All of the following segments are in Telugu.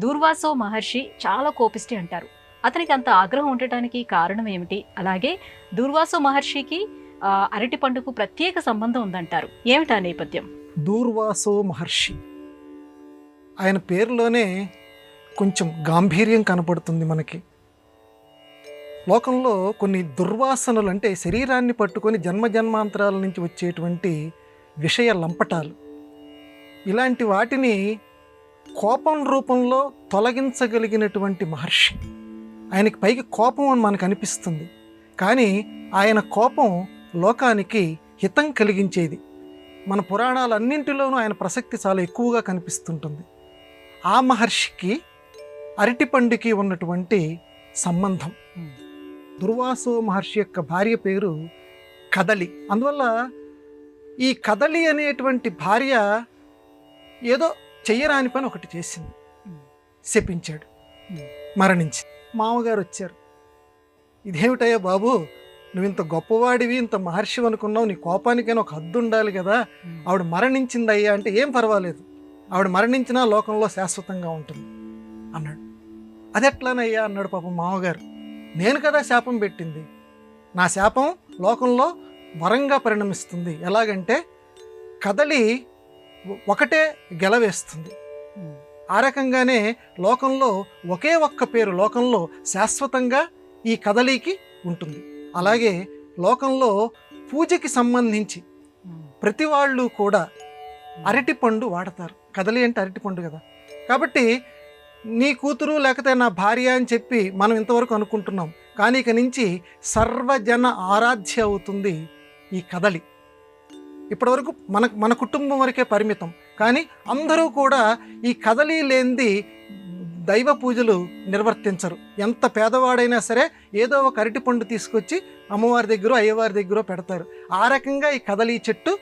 దూర్వాసో మహర్షి చాలా కోపిష్టి అంటారు. అతనికి అంత ఆగ్రహం ఉండటానికి కారణం ఏమిటి? అలాగే దూర్వాసో మహర్షికి అరటి పండుకు ప్రత్యేక సంబంధం ఉందంటారు. ఏమిటా నేపథ్యం? దూర్వాసో మహర్షి ఆయన పేరులోనే కొంచెం గాంభీర్యం కనపడుతుంది మనకి. లోకంలో కొన్ని దుర్వాసనలు అంటే శరీరాన్ని పట్టుకొని జన్మజన్మాంతరాల నుంచి వచ్చేటువంటి విషయ లంపటాలు, ఇలాంటి వాటిని కోపం రూపంలో తొలగించగలిగినటువంటి మహర్షి. ఆయనకి పైకి కోపం అని మనకు అనిపిస్తుంది, కానీ ఆయన కోపం లోకానికి హితం కలిగించేది. మన పురాణాలన్నింటిలోనూ ఆయన ప్రసక్తి చాలా ఎక్కువగా కనిపిస్తుంటుంది. ఆ మహర్షికి అరటిపండుకి ఉన్నటువంటి సంబంధం. దుర్వాసో మహర్షి యొక్క భార్య పేరు కదలి. అందువల్ల ఈ కదలి అనేటువంటి భార్య ఏదో చెయ్యరాని పని ఒకటి చేసింది, శపించాడు, మరణించి. మామగారు వచ్చారు, ఇదేమిటయ్యా బాబు, నువ్వు ఇంత గొప్పవాడివి, ఇంత మహర్షి అనుకున్నావు, నీ కోపానికైనా ఒక హద్దు ఉండాలి కదా, ఆవిడ మరణించిందయ్యా అంటే ఏం పర్వాలేదు, ఆవిడ మరణించినా లోకంలో శాశ్వతంగా ఉంటుంది అన్నాడు. అది ఎట్లానయ్యా అన్నాడు పాపం మామగారు. నేను కదా శాపం పెట్టింది, నా శాపం లోకంలో వరంగా పరిణమిస్తుంది. ఎలాగంటే కదలి ఒకటే గెలవేస్తుంది, ఆ రకంగానే లోకంలో ఒకే ఒక్క పేరు లోకంలో శాశ్వతంగా ఈ కదలికి ఉంటుంది. అలాగే లోకంలో పూజకి సంబంధించి ప్రతి వాళ్ళు కూడా అరటిపండు వాడతారు. కదలి అంటే అరటిపండు కదా, కాబట్టి నీ కూతురు లేకపోతే నా భార్య అని చెప్పి మనం ఇంతవరకు అనుకుంటున్నాం, కానీ ఇక నుంచి సర్వజన ఆరాధ్య అవుతుంది ఈ కదలి. ఇప్పటివరకు మన కుటుంబం వరకే పరిమితం, కానీ అందరూ కూడా ఈ కదలి లేనిది దైవ పూజలు నిర్వర్తించరు. ఎంత పేదవాడైనా సరే ఏదో ఒక అరటిపండు తీసుకొచ్చి అమ్మవారి దగ్గర అయ్యవారి దగ్గర పెడతారు. ఆ రకంగా ఈ కదలి చెట్టు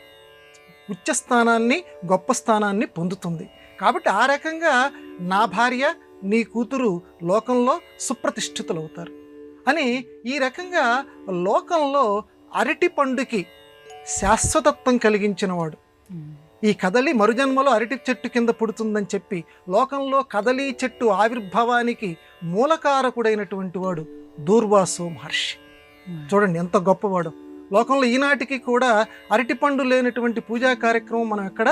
ఉచ్చ స్థానాన్ని, గొప్ప స్థానాన్ని పొందుతుంది. కాబట్టి ఆ రకంగా నా భార్య నీ కూతురు లోకంలో సుప్రతిష్ఠితులు అవుతారు అని ఈ రకంగా లోకంలో అరటి పండుకి శాశ్వతత్వం కలిగించినవాడు. ఈ కదలి మరుజన్మలో అరటి చెట్టు కింద పుడుతుందని చెప్పి లోకంలో కదలి చెట్టు ఆవిర్భావానికి మూలకారకుడైనటువంటి వాడు దూర్వాసో మహర్షి. చూడండి ఎంత గొప్పవాడు. లోకంలో ఈనాటికి కూడా అరటిపండు లేనటువంటి పూజా కార్యక్రమం మనం ఎక్కడ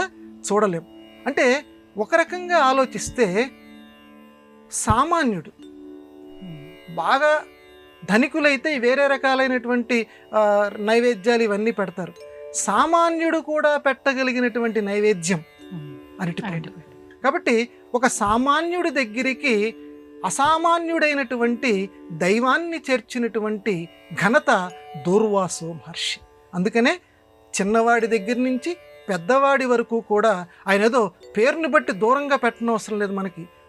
చూడలేం. అంటే ఒక రకంగా ఆలోచిస్తే సామాన్యుడు, బాగా ధనికులైతే వేరే రకాలైనటువంటి నైవేద్యాలు ఇవన్నీ పెడతారు. సామాన్యుడు కూడా పెట్టగలిగినటువంటి నైవేద్యం అరటిపండు. కాబట్టి ఒక సామాన్యుడి దగ్గరికి అసామాన్యుడైనటువంటి దైవాన్ని చేర్చినటువంటి ఘనత దూర్వాసో మహర్షి. అందుకనే చిన్నవాడి దగ్గర నుంచి పెద్దవాడి వరకు కూడా ఆయన ఏదో పేరుని బట్టి దూరంగా పెట్టనవసరం లేదు.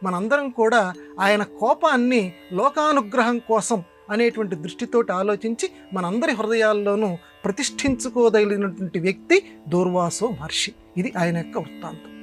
మనందరం కూడా ఆయన కోపాన్ని లోకానుగ్రహం కోసం అనేటువంటి దృష్టితోటి ఆలోచించి మనందరి హృదయాల్లోనూ ప్రతిష్ఠించుకోదగినటువంటి వ్యక్తి దూర్వాసో మహర్షి. ఇది ఆయన యొక్క వృత్తాంతం.